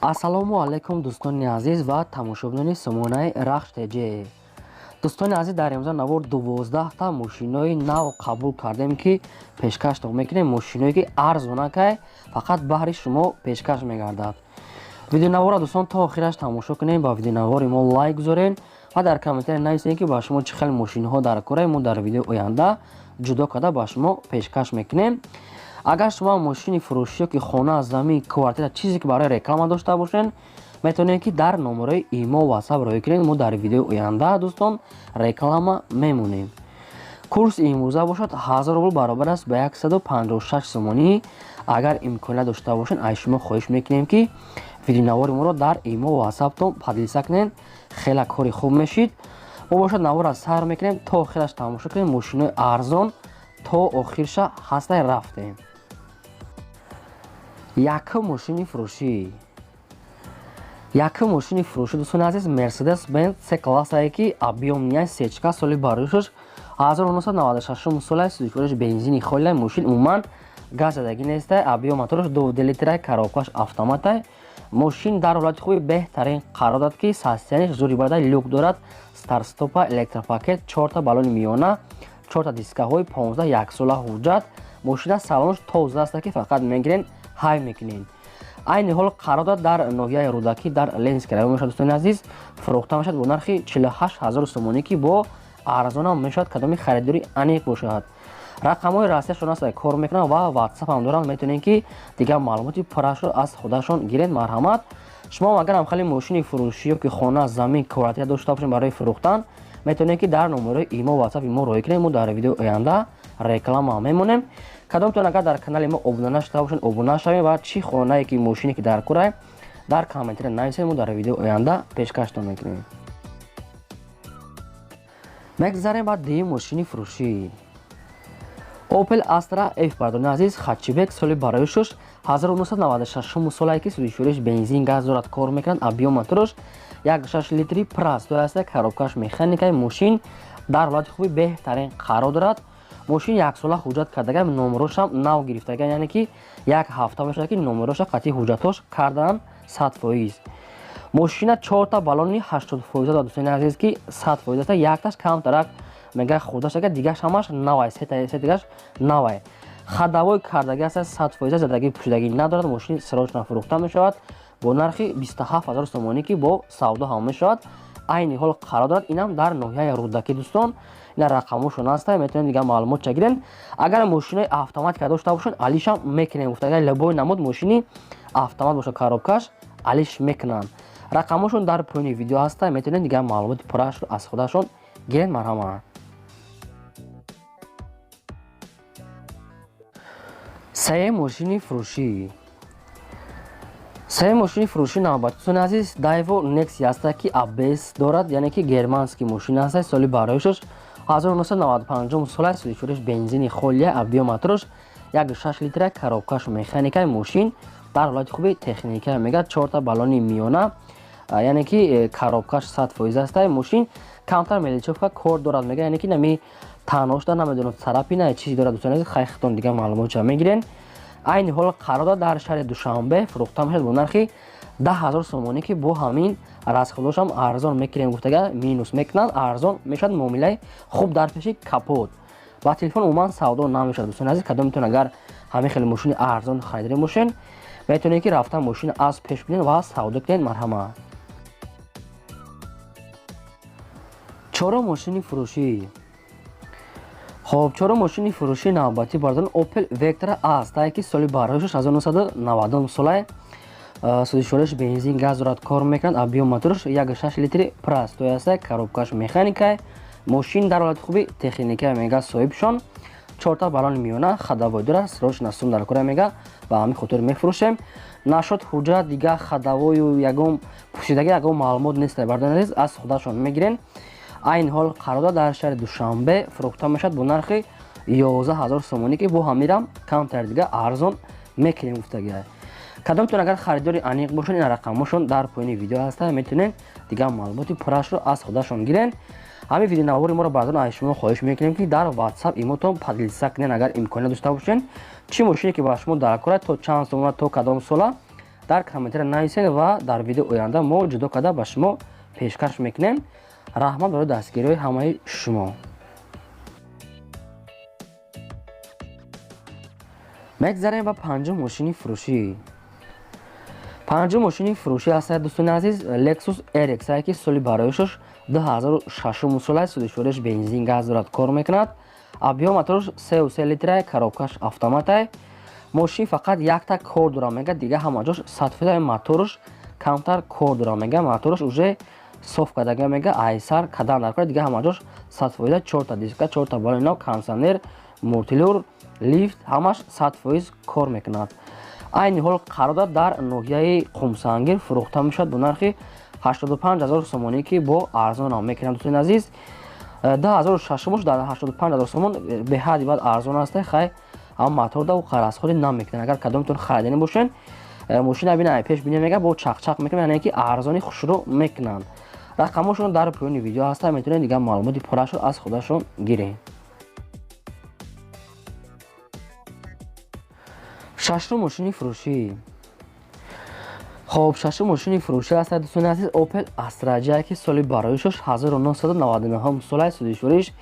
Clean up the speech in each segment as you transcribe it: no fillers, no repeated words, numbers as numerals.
Ассалому алайкум Дустони Азиз ва тамошобинони сомонаи РАХШ ТЧ. Дустони Азиз, дар имрӯза навор 12 та мошинҳои нав қабул кардем ки пешкаш мекунем. Мошинҳое ки арзонакай фақат баҳри шумо пешкаш мегардад. Видеонавора дӯстон то охираш тамошо кунем, ба видеонавори мо лайк гузорен ва дар комментари нависен ки ба шумо чӣ хел мошинҳо дар кораи мо дар видеои оянда ҷудо карда ба шумо пешкаш мекунем. Агар шумо мошини фурӯшӣ ки хона, замин, квартира чизе ки барои реклама дошта бошен, метавонед ки дар номерои имо WhatsApp роё кунед. Мо дар видеои оянда дӯстон реклама мемонем. Курси имрӯза бошад 1000 рубл баробар аст ба 156 сомонӣ. Агар имконият дошта бошен, аз шумо хоҳиш мекунем ки видеонавори моро дар имо WhatsApp тон подлиса кунед. хеле кори хуб мешид. мо бошад навора сайр мекунем то охираш тамошо кунем. мошинои арзон то охирша ҳастай рафтем. Якум мошини фурӯшӣ. Якум мошини фурӯшӣ дӯстони азиз, Mercedes Benz C классае ки объёмния сечка соли барӯшаш 1996 сола сӯзишвориш бензини холия. Мошин умуман газ задагӣ нестай, объём мотораш 2 литрай, коробкаш автоматай. Мошин дар ҳолати хуби беҳтарин қарор дорад ки состояниш зури барадай люк дорад. Старстопа, электропакет, 4 та балони миёна, 4 та дискаҳои 15 яксола ҳуҷҷат. Мошина салонаш тоза аст ки фақат мегирен ҳай мекунен. Айни ҳол қарор дорад дар ноҳияи рӯдакӣ дар Ленинский район мешавад. Дӯстони азиз, фурӯхта мешавад бо нархи 48 000 сомонӣ ки бо арзонам мешавад. кадоми харидори аниқ бошад. рақамҳои расмияшон аст кор мекунанд ва WhatsApp ҳам доранд. метавонед ки дигар маълумоти пурашро аз худашон гиред. марҳамат. шумо агар ҳам хали мошини фурӯшӣ ё ки хона, замин, квартира дошта бошед барои фурӯхтан, метавонед ки дар номерои имо WhatsApp мо роё кунед. мо дар видеои оянда реклама мемонем. кадомтон агар дар канали мо обуна нашуда бошен, обуна шавем ва чӣ хонае ки мошине ки дар курай дар комментари нависед. мо дар видеои оянда пешкаштон мекунем. мегзарем ба дуюм мошини фурӯшӣ. Opel Astra F бардорни азиз, хатчибек соли бароишаш 1996 солае ки сӯзишвориш бензин газ дорад, кор мекунад. объём мотораш 1.6 литри простой аст. коробкаш механикаи. мошин дар ҳолати хуби беҳтарин қарор дорад. мошин яксола ҳуҷҷат кардагай, номерошам нав гирифтагай, яъне ки як ҳафта мешавад ки номероша қатъи ҳуҷҷатош кардаанд 100%. мошина 4 та балони 80% дорад. дӯстони азиз ки 100% аст. якташ камтарак мега худаш ага дигаш ҳамаш навай, се дигаш навай. хадавои кардаги аст. 100% задаги пӯшидагӣ надорад. мошин срочно фурӯхта мешавад бо нархи 27 000 сомонӣ ки бо савдо ҳам мешавад. айни ҳол қарор дорад. инам дар ноҳияи рӯдакӣ дӯстон. ина рақамошон аст. метавонед дигар маълумот ча гирен. агар мошинои автоматика дошта бошед, алишам мекунем. гуфтагай любой намуд мошини автомат боша коробкаш алиш мекунанд. рақамошон дар поини видео аст. метавонед дигар маълумоти пурашро аз худашон гирен. марҳамат. сеюм мошини фурӯшӣ. сеюм мошини фурӯшӣ навбати дӯстони азиз, Daewoo Nexia аст ки ABS дорад, яъне ки германский мошин аст. соли бароишаш 1995 сола сӯзишвориш бензини холия, объём мотораш 1.6 литра, коробкаш механикаи. мошин дар ҳолати хуби техника мега, 4 та балони миёна, яъне ки коробкаш 100% аст. мошин камтар меличовка кор дорад мега, яъне ки нами таношда намедонад царапина чизи дорад. дӯстони азиз, хайхтон дигар маълумотча мегирен. айни ҳол қарор дорад дар шаҳри Душанбе фурӯхта мешавад бо нархи 10 000 сомонӣ ки бо ҳамин расходошам арзон мекунем. гуфтага минус мекунанд, арзон мешавад. муомилаи хуб дар пеши капот. ба телефон умуман савдо намешавад. дӯстони азиз, кадомтон агар ҳамин хеле мошини арзон харидорӣ бошен, метавонед ки рафта мошина аз пеш бинед ва савдо кунед. марҳамат. чорум мошини фурӯшӣ. хоб, чорум мошини фурӯшӣ навбатӣ бардоран Opel Vectra аст ки соли бароишаш 1990 солае сӯзишвориш бензин газ дорад, кор мекунад. объём мотораш 1.6 литри простой аст. коробкаш механикаи. мошин дар ҳолати хуби техника мега соҳибшон. 4 та балони миёна, хадавои дорад. срочно сум дар кора мега ба ҳамин хотир мефурӯшем. нашод ҳуҷҷат дигар хадавою ягон пӯшидаги ягон маълумот неста. бардоран азиз, аз худашон мегирен. айни ҳол қарор дорад дар шаҳри Душанбе фурӯхта мешавад бо нархи 11 000 сомонӣ ки бо ҳамирам камтар дига арзон мекунем. гуфтагай кадомтон агар харидори аниқ бошед, ин рақамошон дар поини видео аст. метавонед дигар маълумоти пурашро аз худашон гирен. ҳамин видеонавори моро бардоран аз шумо хоҳиш мекунем ки дар WhatsApp имотон подлиса кунен. агар имконият дошта бошен, чӣ мошине ки ба шумо дар кора, то чанд сомона, то кадом сола дар комментария нависед ва дар видео оянда мо ҷудо карда ба шумо пешкаш мекунем. раҳмат барои дастгирии ҳамаи шумо. мегзарем ба панҷум мошини фурӯшӣ. панҷум мошини фурӯшӣ ҳастад дӯстони азиз, Lexus RX ки соли бароишаш 2006 сола судишвориш бензин газ дорад, кор мекунад. Объем мотораш 3.3 литра, коробкаш автомат. Мошин фақат якта кор дора мега, дига ҳама ҷош 100% мотораш камтар кор дора мега. Мотораш уже соф кардага мега, айсар кадан дар кор, дига ҳама ҷош 100% 4 диска, 4 балонино, кондиционер, мултилюр, лифт ҳамаш 100% кор мекунад. айни ҳол қарор дорад дар ноҳияи қумсангир фурӯхта мешавад бо нархи 85000 сомонӣ ки бо арзон ҳам мекунад. дӯстони азиз, 2006 дар 85000 сомон беҳади бад арзон аст. хай ам мотор да қарасходи намекунад. агар кадомтон харидани бошен, мошина бинай пеш бинай мега бо чақчақ мекунад, яъне ки арзони хушрӯ мекунанд. рақамошон дар поёни видео ҳаста, метавонед дига маълумоти пуррашро аз худашон гиред. шашум мошини фурӯшӣ. хоб шашум мошини фурӯшӣ ҳастад дӯстони азиз, Opel Astra ки соли бароишаш 1999 сола судишвориш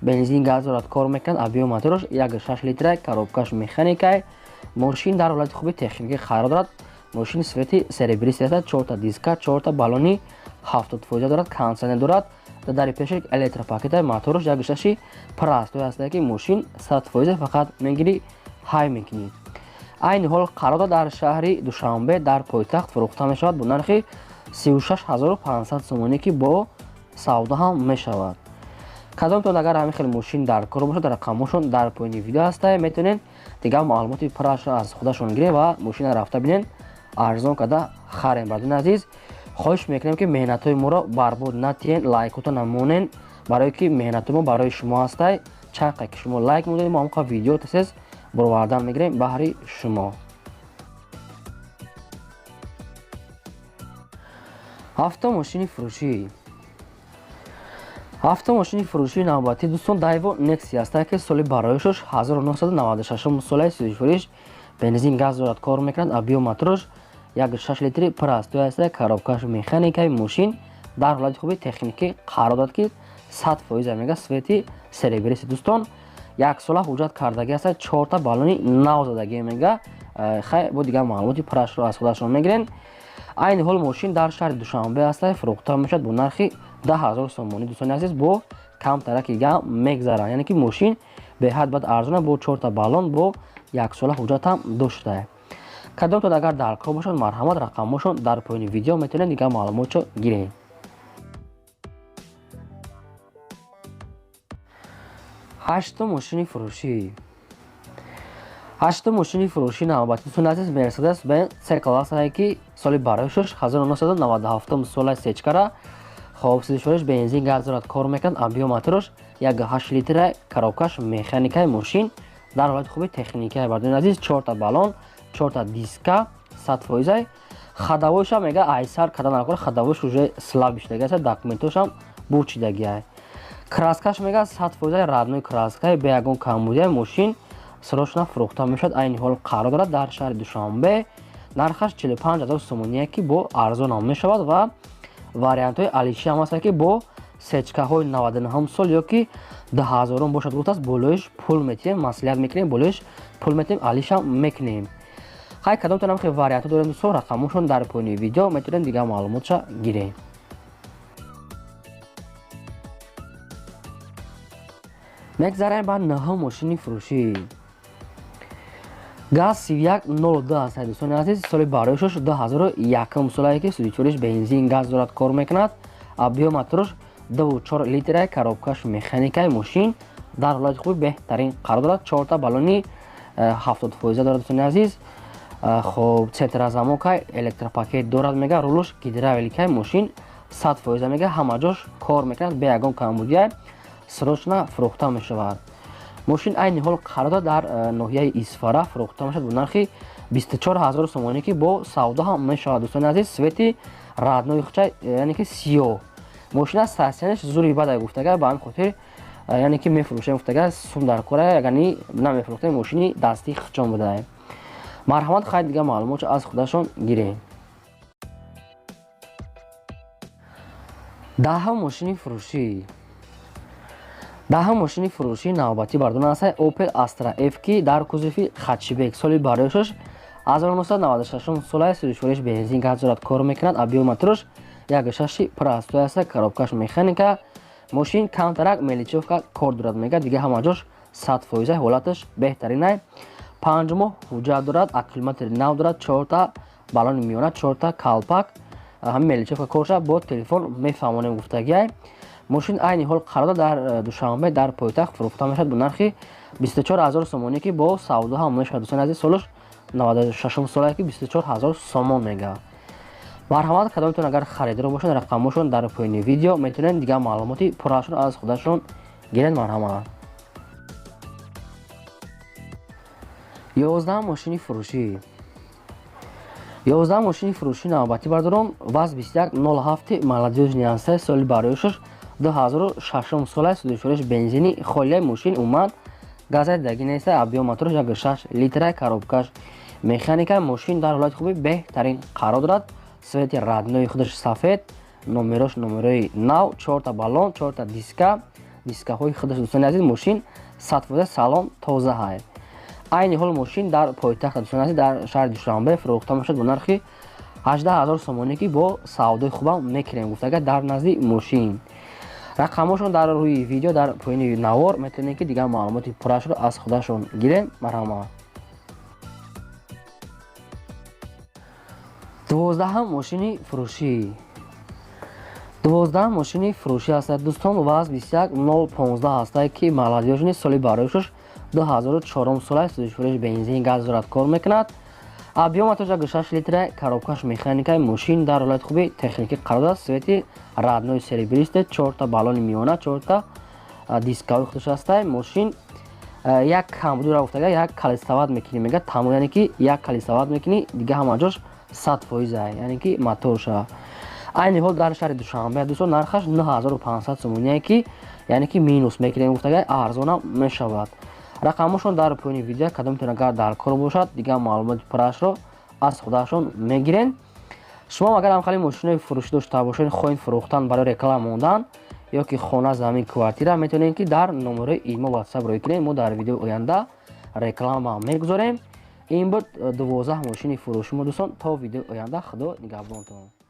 бензин газ дорад, кор мекунад. объем мотораш 1.6 литра, коробкаш механикай. мошин дар ҳолати хуби техникӣ қарор дорад. мошин свети серебристи ҳастад, 4 диска, 4 балони 70% дорад, кондиционер дорад. дари пешак электропакетай, мотораш 1.6 простой ҳастад ки мошин 100% фақат мегири ҳай мекунӣ. айни ҳол қарор дорад дар шаҳри Душанбе дар пойтахт фурӯхта мешавад бо нархи 36500 сомонӣ ки бо савдо ҳам мешавад. кадомтон агар ҳамин хел мошин дар кор бошад, рақамошон дар поёни видео ҳаста, метавонед дига маълумоти пуррашро аз худашон гиред ва мошина рафта бинен арзон карда харем. бардони азиз, хоҳиш мекунем ки меҳнатҳои моро барбод натиҳен, лайкото намонен, барое ки меҳнати мо барои шумо ҳастай. чақе ки шумо лайк мудед, мо ҳамқа видео тез баровардан мегирем баҳри шумо. автомошини фурӯшӣ. автомошини фурӯшии навбатӣ дӯстон Daewoo Nexia аст ки соли бароишаш 1996 сола судишвориш бензин газ дорад, кор мекунад. объем мотораш 1.6 литри простой аст, коробкаш механикай. мошин дар ҳолати хуби техникӣ қарор дорад ки 100% мега, свети серебристи дӯстон, 1 сола ҳуҷҷат кардаги аст, 4 балони нав задаги мега. хай бо дига маълумоти пуррашро аз худашон мегирен. айни ҳол мошин дар шаҳри Душанбе аст, фурӯхта мешавад бо нархи 10000 сомонӣ. дӯстони азиз, бо камтараки гам мегзаранд, яъне ки мошин беҳад бад арзона, бо 4 балон, бо 1 сола ҳуҷҷат ҳам дошта. кадомтон агар дар кор бошад, марҳамат рақамошон дар поёни видео метавонед дига маълумотро гиред. ҳаштум мошини фурӯшӣ. ҳаштум мошини фурӯшии навбатӣ дӯстони азиз, Mercedes Benz C-класс ки соли бароишаш 1997 сола сечкара. хоб судишвориш бензин газ дорад, кор мекунад. объем мотораш 1.8 литра, коробкаш механикай. мошин дар ҳолати хуби техникай. бардони азиз, 4 балон, 4 диска, 100%. хадавоишам мега айсар кадан накор, хадавоиш уже слаб иштаги аст, документошам бучидаги. краскаш мега 100% радной краскай, бе ягон камбудия. мошин срочно фурӯхта мешавад. айни ҳол қарор дорад дар шаҳри Душанбе. нархаш 45000 сомонӣ ки бо арзон ҳам мешавад ва вариантҳои алиши ҳам аст ки бо сечкаҳои 99 сол ё ки 10000 бошад. гуфтааст болоиш пул метиҳем, маслиҳат мекунем, болоиш пул метиҳем, алишам мекунем. хай кадомтонам хе вариантҳо дорем дӯстон, рақамошон дар поёни видео метавонед дига маълумотша гиред. мегзарем ба наҳум мошини фурӯшӣ. газ 3102 аст дӯстони азиз, соли бароишаш 2001 сола ки судишвориш бензин газ дорад, кор мекунад. объем мотораш 2.4 литра, коробкаш механикай. мошин дар ҳолати хуби беҳтарин қарор дорад, 4 балони 70% дорад дӯстони азиз. хоб цетра замокай, электропакет дорад мега, рулаш гидравликай. мошин 100% мега, ҳама ҷош кор мекунад, бе ягон камбудия. срочно фурӯхта мешавад. мошин айни ҳол қарор дорад дар ноҳияи Исфара фурӯхта мешавад бо нархи 24000 сомонӣ ки бо савдо ҳам мешавад. дӯстони азиз, свети радной хучай, яъне ки сиёҳ. мошина сасянаш зури бадай гуфтага, ба ҳамин хотир яъне ки мефурӯшем гуфтага, сум дар кора, ягани намефурӯхтем, мошини дасти хучон будае. марҳамат хай дигар маълумотро аз худашон гирем. даҳум мошини фурӯшӣ. даҳум мошини фурӯшии навбатӣ бардор насай Opel Astra F ки дар кузуфи хатчибек соли бароишаш 1996 солаи 34 бензин газ дорад, кор мекунад. Объёми моторош 1.6 простой аст, коробкаш механика. мошин камтарак меличевка кор дорад мега дига ҳама ҷош 100% ҳолаташ беҳтарин ай. 5 моҳ ҳуҷҷат дорад, аккумулятори нав дорад, 4 та балони миёна, 4 та калпак, ҳамин меличевка корша бо телефон мефаҳмонем гуфтаги ай. мошин айни ҳол қарор дар Душанбе дар пойтахт фурӯхта мешавад бо нархи 24000 сомонӣ ки бо савдо ҳам мешавад. Дӯстони азиз, солаш 96 солае ки 24000 сомон мега. марҳамат кадомтон агар харидоро бошад рақамошон дар поини видео метавонед дигар маълумоти пуррашро аз худашон гиред. марҳамат. 11 мошини фурӯшӣ. 11 мошини фурӯшии навбатӣ бардорон ВАЗ 2107 молодёжни аст, соли бароишаш 2006 солаи 34 бензини холияи мошин умуман газаи дагӣ нест, объёми моторош 1.6 литр, коробкаш механика. мошин дар ҳолати хуби беҳтарин қарор дорад. свети раднои худаш сафед, номерои нав, 4 та балон, 4 та дискаҳои худаш. дӯстони азиз, мошин 100% салом тоза ҳай. айни ҳол мошин дар пойтахт дӯстони азиз дар шаҳри Душанбе фурӯхта мешавад бо нархи 18000 сомонӣ ки бо савдои хубам мекунем гуфтага дар назди мошин. рақамошон дар рӯи видео дар поини навор метавонед ки дигар маълумоти пуррашро аз худашон гирем. марҳамат. 12 мошини фурӯшӣ. 12 мошини фурӯшӣ аст дӯстон. ВАЗ 21015 аст ки молодёжни соли бароишаш 2004 солаи 34 бензин газ дорад, кор мекунад. объёми моторош 1.6 литр, коробкаш механика. мошин дар ҳолати хуби техникӣ қарор аст. свети раднои серебристе, 4 та балони миёна, 4 та дискаҳои худаш аст. мошин як камбудро гуфтага як калистоват мекунӣ мега тамо, яъне ки як калистоват мекунӣ дига ҳама ҷош 100% ай, яъне ки моторша. айни ҳол дар шаҳри Душанбе дӯстон нархаш 9500 сомонӣ ай ки яъне ки минус мекунем гуфтага арзонам мешавад. рақамошон дар поини видео кадомтон агар дар кор бошад дигар маълумоти пуррашро аз худашон мегирен. шумо агар ҳам хали мошинҳои фурӯшӣ дошта бошед, хоҳед фурӯхтан барои реклама мондан ё ки хона, замин, квартира, метавонед ки дар номерои имо WhatsApp рӯй кунед. мо дар видеои оянда реклама мегузорем. ин буд 12 мошини фурӯшӣ мо дӯстон. то видеои оянда худо нигаҳбонтон.